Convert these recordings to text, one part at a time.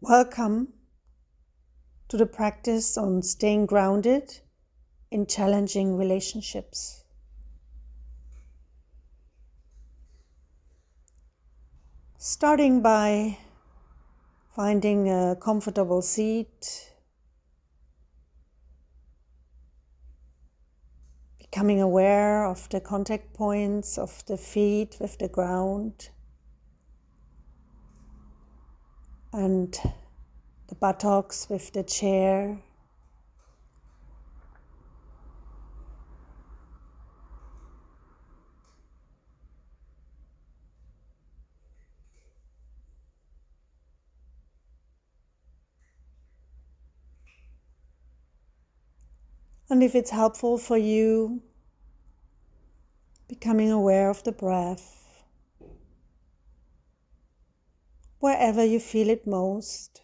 Welcome to the practice on staying grounded in challenging relationships. Starting by finding a comfortable seat, becoming aware of the contact points of the feet with the ground and the buttocks with the chair. And if it's helpful for you, becoming aware of the breath, wherever you feel it most.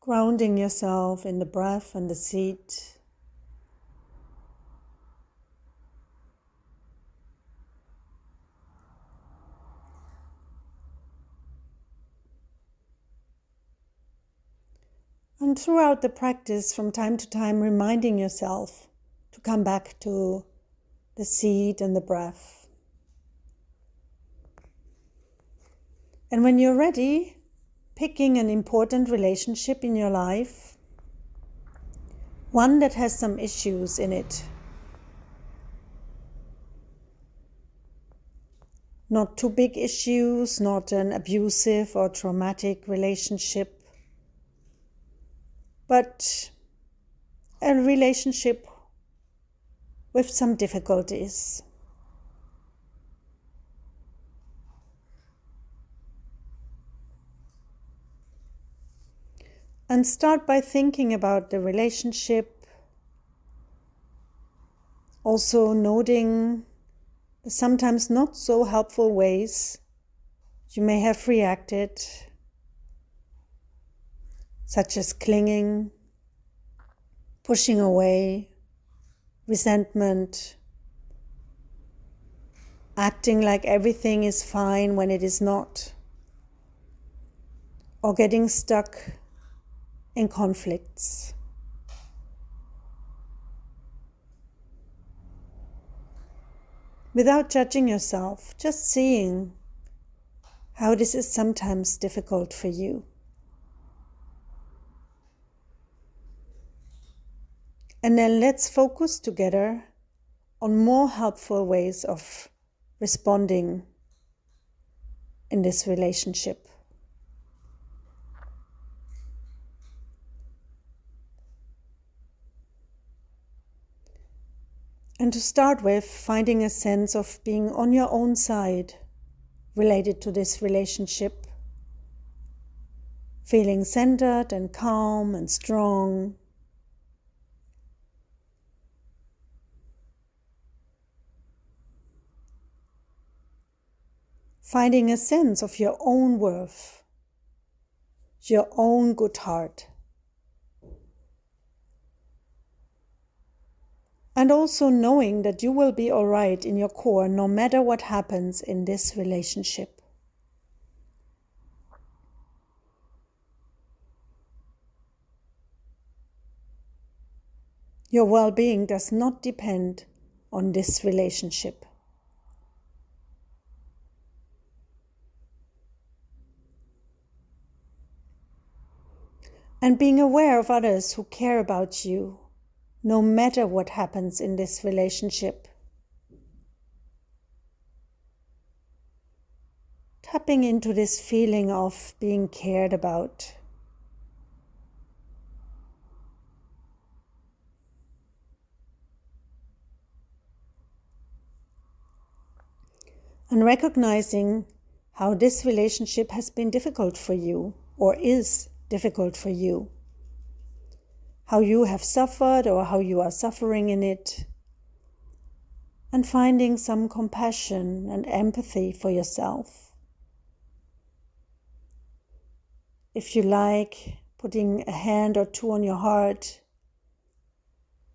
Grounding yourself in the breath and the seat. And throughout the practice, from time to time, reminding yourself to come back to the seat and the breath. And when you're ready, picking an important relationship in your life, one that has some issues in it. Not too big issues, not an abusive or traumatic relationship, but a relationship with some difficulties. And start by thinking about the relationship, also noting the sometimes not so helpful ways you may have reacted, such as clinging, pushing away, resentment, acting like everything is fine when it is not, or getting stuck in conflicts. Without judging yourself, just seeing how this is sometimes difficult for you. And then let's focus together on more helpful ways of responding in this relationship. And to start with, finding a sense of being on your own side related to this relationship, feeling centered and calm and strong. Finding a sense of your own worth, your own good heart. And also knowing that you will be all right in your core no matter what happens in this relationship. Your well-being does not depend on this relationship. And being aware of others who care about you, no matter what happens in this relationship. Tapping into this feeling of being cared about. And recognizing how this relationship has been difficult for you, or is difficult for you. How you have suffered or how you are suffering in it. And finding some compassion and empathy for yourself. if you like, putting a hand or two on your heart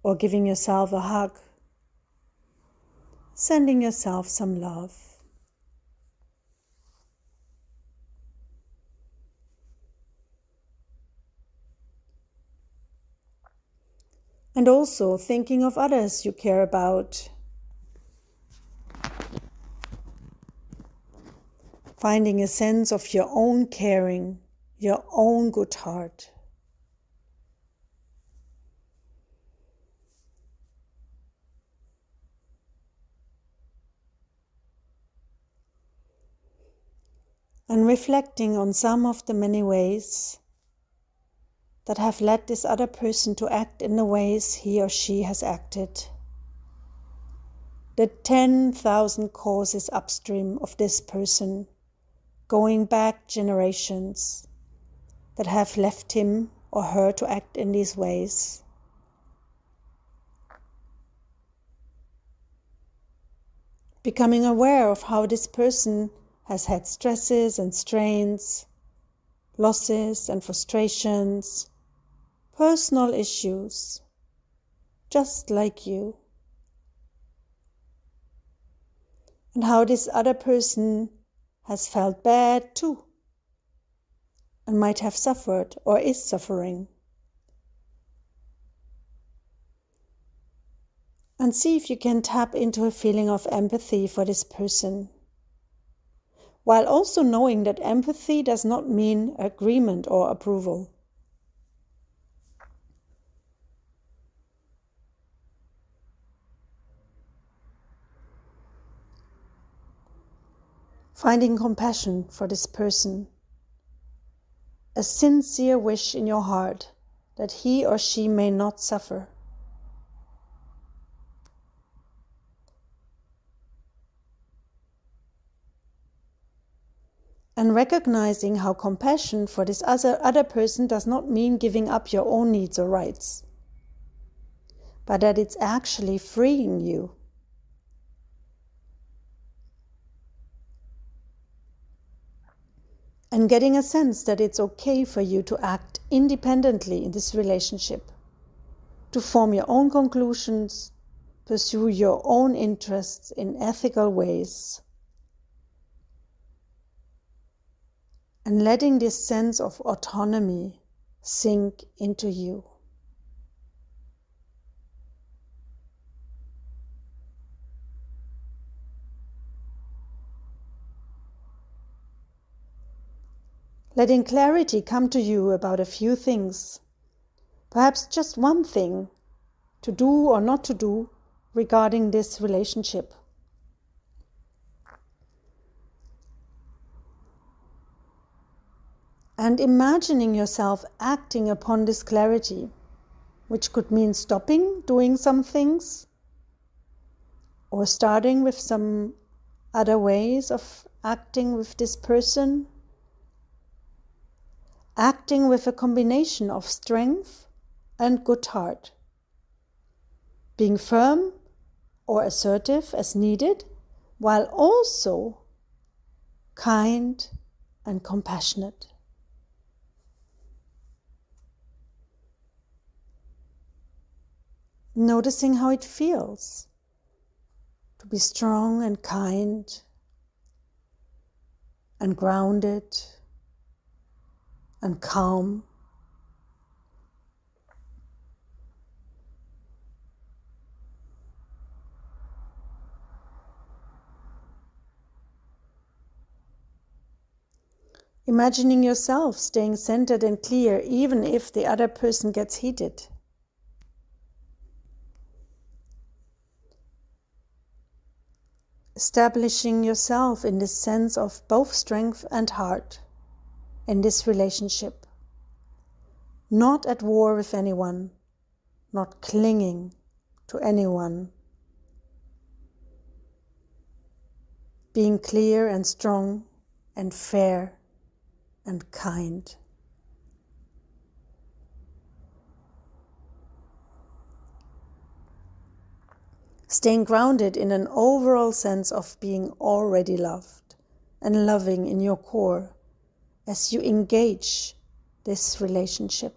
or giving yourself a hug, sending yourself some love. And also thinking of others you care about. Finding a sense of your own caring, your own good heart. And reflecting on some of the many ways that have led this other person to act in the ways he or she has acted. The 10,000 causes upstream of this person, going back generations, that have left him or her to act in these ways. Becoming aware of how this person has had stresses and strains, losses and frustrations, personal issues, just like you. And how this other person has felt bad too, and might have suffered or is suffering. And see if you can tap into a feeling of empathy for this person, while also knowing that empathy does not mean agreement or approval. Finding compassion for this person, a sincere wish in your heart that he or she may not suffer. And recognizing how compassion for this other person does not mean giving up your own needs or rights, but that it's actually freeing you. And getting a sense that it's okay for you to act independently in this relationship, to form your own conclusions, pursue your own interests in ethical ways. And letting this sense of autonomy sink into you. Letting clarity come to you about a few things, perhaps just one thing to do or not to do regarding this relationship. And imagining yourself acting upon this clarity, which could mean stopping doing some things or starting with some other ways of acting with this person. Acting with a combination of strength and good heart. Being firm or assertive as needed, while also kind and compassionate. Noticing how it feels to be strong and kind and grounded and calm. Imagining yourself staying centered and clear even if the other person gets heated. Establishing yourself in this sense of both strength and heart in this relationship. Not at war with anyone, not clinging to anyone. Being clear and strong and fair and kind. Staying grounded in an overall sense of being already loved and loving in your core as you engage this relationship.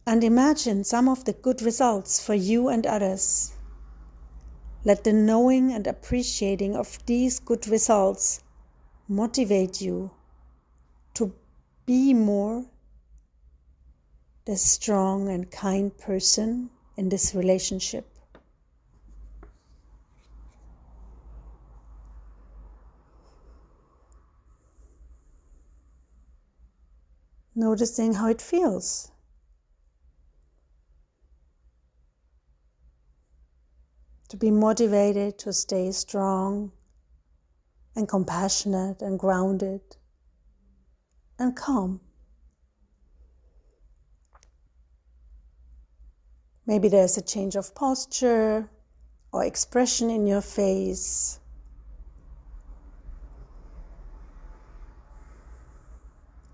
And imagine some of the good results for you and others. Let the knowing and appreciating of these good results motivate you to be more the strong and kind person in this relationship. Noticing how it feels. To be motivated to stay strong and compassionate and grounded and calm. Maybe there's a change of posture or expression in your face.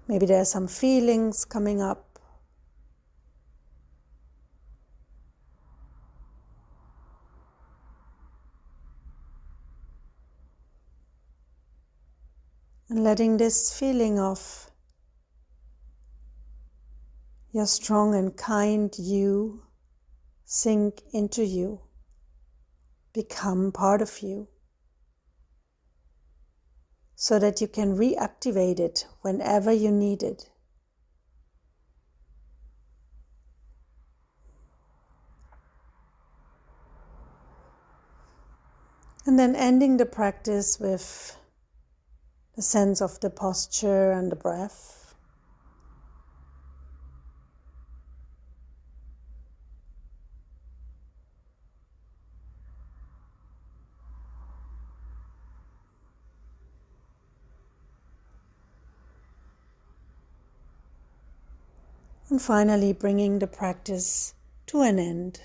Maybe there are some feelings coming up. And letting this feeling of your strong and kind you sink into you, become part of you, so that you can reactivate it whenever you need it. And then ending the practice with the sense of the posture and the breath. And finally bringing the practice to an end.